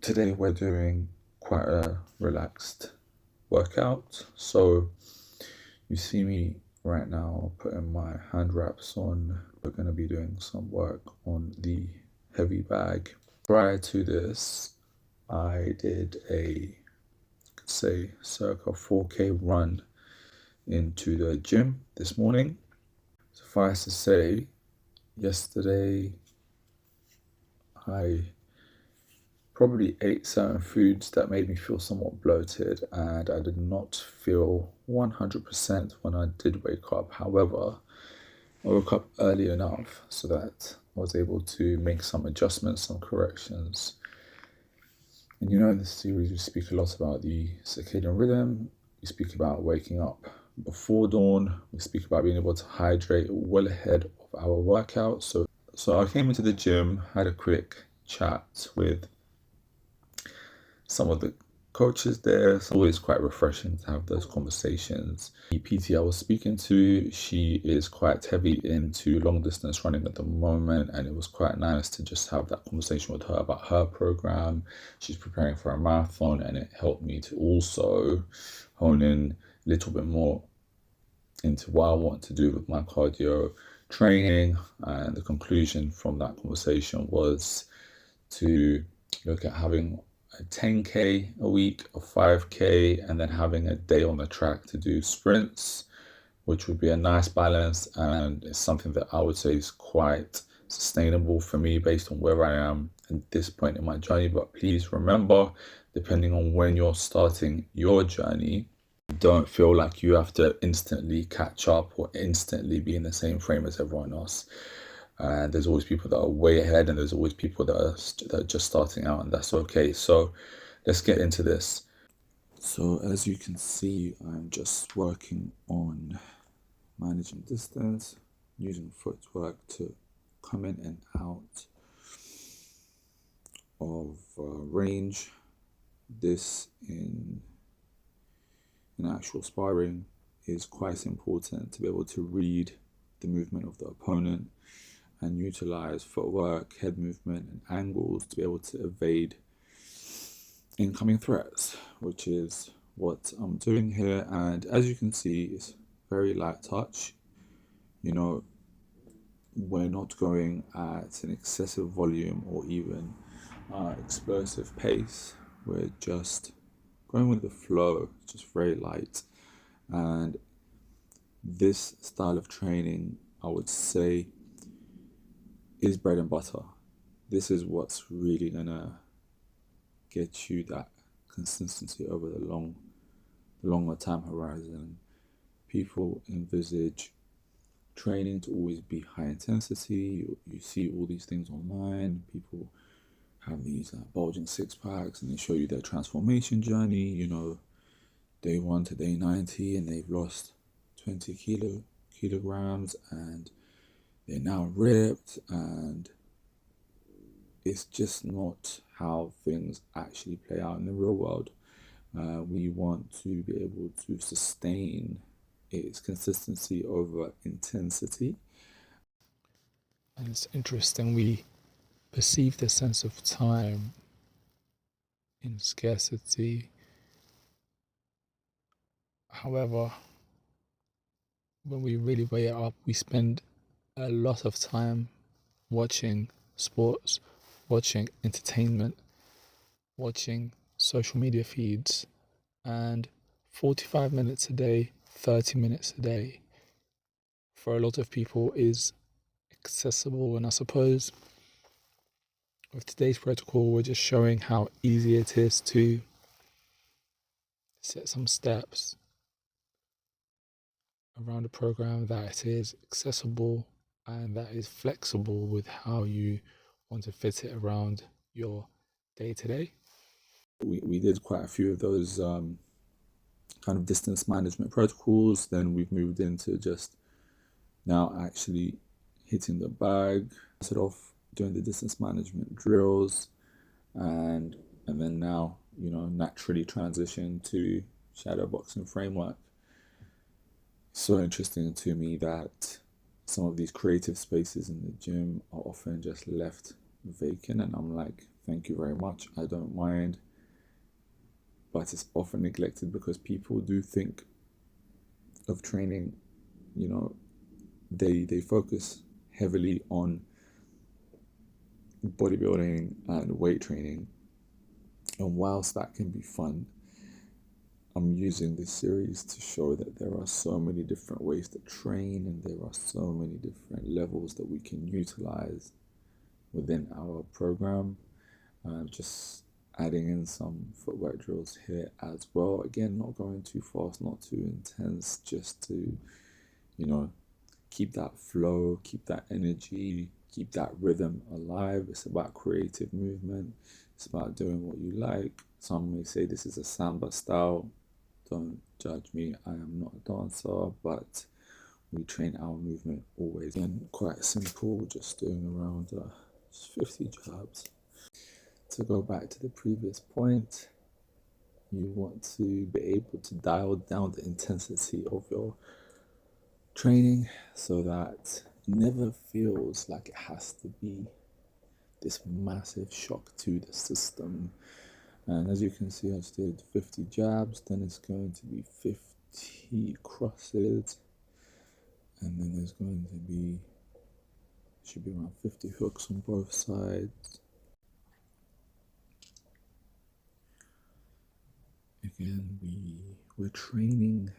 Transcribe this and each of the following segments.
Today we're doing quite a relaxed workout. So you see me right now putting my hand wraps on. We're going to be doing some work on the heavy bag. Prior to this, I did a, say, circa 4K run into the gym this morning. Suffice to say, yesterday I probably ate certain foods that made me feel somewhat bloated, and I did not feel 100% when I did wake up. However, I woke up early enough so that I was able to make some adjustments, some corrections. And in this series, we speak a lot about the circadian rhythm, we speak about waking up before dawn, we speak about being able to hydrate well ahead of our workout. So I came into the gym, had a quick chat with some of the coaches there. It's always quite refreshing to have those conversations. The PT I was speaking to, she is quite heavy into long distance running at the moment, and it was quite nice to just have that conversation with her about her program. She's preparing for a marathon, and it helped me to also hone in a little bit more into what I want to do with my cardio training. And the conclusion from that conversation was to look at having a 10K a week, a 5K, and then having a day on the track to do sprints, which would be a nice balance. And it's something that I would say is quite sustainable for me based on where I am at this point in my journey. But please remember, depending on when you're starting your journey, don't feel like you have to instantly catch up or instantly be in the same frame as everyone else. And there's always people that are way ahead, and there's always people that are just starting out, and that's okay. So let's get into this. So as you can see, I'm just working on managing distance, using footwork to come in and out of range. This in actual sparring is quite important to be able to read the movement of the opponent and utilize footwork, head movement, and angles to be able to evade incoming threats, which is what I'm doing here. And as you can see, it's very light touch. We're not going at an excessive volume or even explosive pace. We're just going with the flow, just very light. And this style of training, I would say, is bread and butter. This is what's really gonna get you that consistency over the longer time horizon. People envisage training to always be high intensity. You see all these things online. People have these bulging six packs, and they show you their transformation journey. Day 1 to day 90, and they've lost 20 kilograms, and they're now ripped, and it's just not how things actually play out in the real world. We want to be able to sustain its consistency over intensity. And it's interesting, we perceive the sense of time in scarcity. However, when we really weigh it up, we spend a lot of time watching sports, watching entertainment, watching social media feeds, and 45 minutes a day, 30 minutes a day, for a lot of people is accessible. And I suppose with today's protocol, we're just showing how easy it is to set some steps around a program, that it is accessible and that is flexible with how you want to fit it around your day to day. We did quite a few of those kind of distance management protocols. Then we've moved into just now actually hitting the bag, sort of doing the distance management drills, and then now naturally transition to shadow boxing framework. So interesting to me that some of these creative spaces in the gym are often just left vacant, and I'm like, thank you very much, I don't mind. But it's often neglected because people do think of training, you know, they focus heavily on bodybuilding and weight training. And whilst that can be fun, I'm using this series to show that there are so many different ways to train and there are so many different levels that we can utilize within our program. Just adding in some footwork drills here as well. Again, not going too fast, not too intense, just to, you know, keep that flow, keep that energy, keep that rhythm alive. It's about creative movement. It's about doing what you like. Some may say this is a samba style. Don't judge me. I am not a dancer, but we train our movement always. And quite simple, just doing around 50 jabs. To go back to the previous point, you want to be able to dial down the intensity of your training so that it never feels like it has to be this massive shock to the system. And as you can see, I just did 50 jabs, then it's going to be 50 crosses, and then there's going to be, should be around 50 hooks on both sides. Again, we're training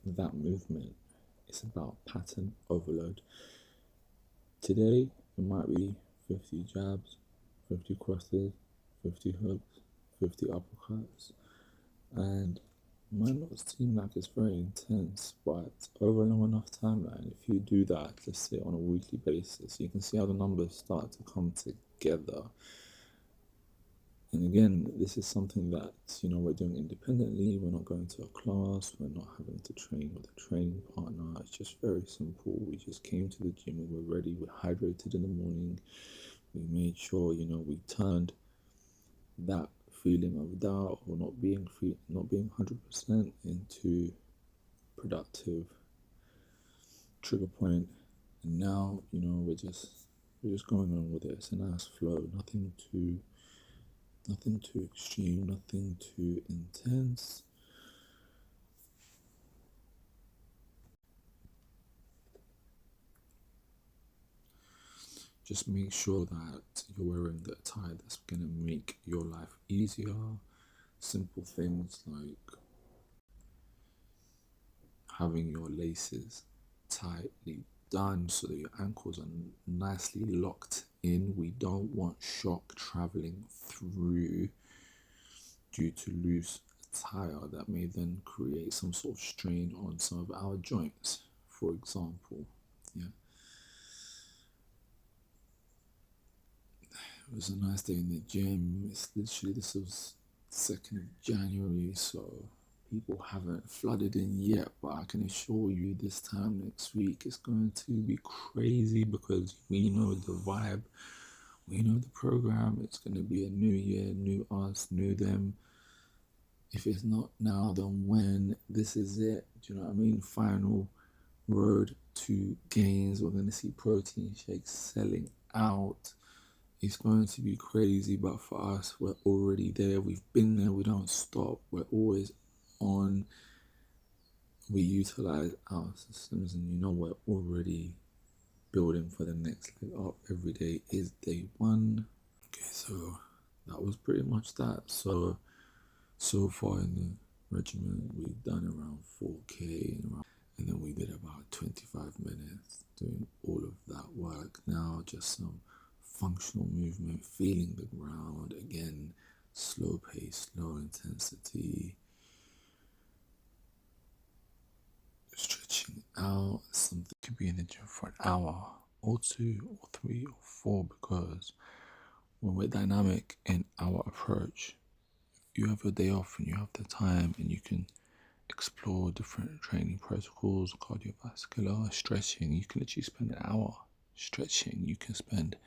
that movement. It's about pattern overload. Today, it might be 50 jabs, 50 crosses, 50 hooks, 50 uppercuts, and it might not seem like it's very intense, but over a long enough timeline, if you do that, let's say on a weekly basis, you can see how the numbers start to come together. And again, this is something that, you know, we're doing independently. We're not going to a class. We're not having to train with a training partner. It's just very simple. We just came to the gym and we're ready. We're hydrated in the morning. We made sure, you know, we turned that feeling of doubt or not being 100% into productive trigger point. And now, you know, we're just going on with it. It's a nice flow. Nothing too extreme, nothing too intense. Just make sure that you're wearing the attire that's going to make your life easier. Simple things like having your laces tightly done so that your ankles are nicely locked in. We don't want shock traveling through due to loose attire that may then create some sort of strain on some of our joints, for example. Yeah. It was a nice day in the gym. It's literally, this was 2nd of January, so people haven't flooded in yet, but I can assure you this time next week it's going to be crazy because we know the vibe, we know the program. It's going to be a new year, new us, new them. If it's not now, then when? This is it. Do you know what I mean? Final road to gains. We're going to see protein shakes selling out. It's going to be crazy, but for us, we're already there. We've been there. We don't stop. We're always on. We utilize our systems, and you know, we're already building for the next leg up. Every day is day one. Okay, so that was pretty much that. So far in the regimen, we've done around 4K, and then we did about 25 minutes doing all of that work. Now just some functional movement, feeling the ground. Again, slow pace, low intensity. Stretching out. Something could be in the gym for an hour or 2 or 3 or 4, because when we're dynamic in our approach, you have a day off and you have the time and you can explore different training protocols, cardiovascular, stretching. You can literally spend an hour stretching. You can spend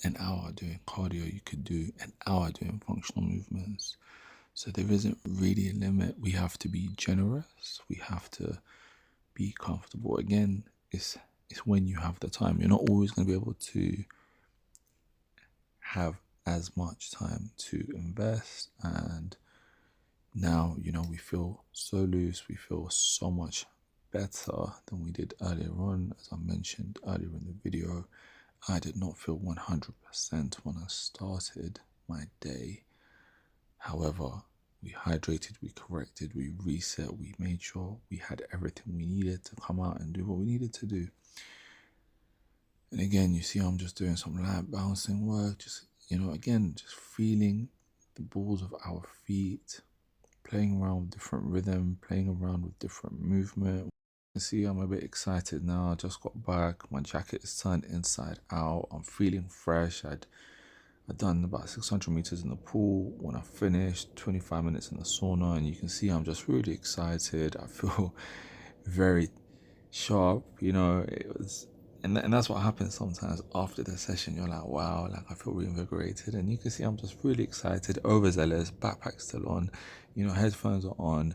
an hour doing cardio. You could do an hour doing functional movements. So there isn't really a limit. We have to be generous. We have to be comfortable. Again, it's when you have the time. You're not always going to be able to have as much time to invest, and now, we feel so loose, we feel so much better than we did earlier on. As I mentioned earlier in the video, I did not feel 100% when I started my day. However, we hydrated, we corrected, we reset, we made sure we had everything we needed to come out and do what we needed to do. And again, you see I'm just doing some light bouncing work, just, again, just feeling the balls of our feet, playing around with different rhythm, playing around with different movement. You see, I'm a bit excited now. I just got back. My jacket is turned inside out. I'm feeling fresh. I'd done about 600 meters in the pool. When I finished, 25 minutes in the sauna, and you can see I'm just really excited. I feel very sharp. It was, and that's what happens sometimes after the session. You're like, wow, like I feel reinvigorated, and you can see I'm just really excited, overzealous. Backpack still on, headphones are on.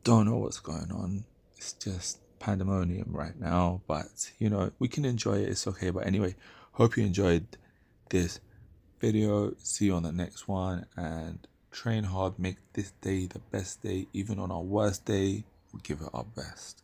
Don't know what's going on. It's just pandemonium right now, but we can enjoy it. It's okay. But anyway, hope you enjoyed this video. See you on the next one, and train hard. Make this day the best day. Even on our worst day, we'll give it our best.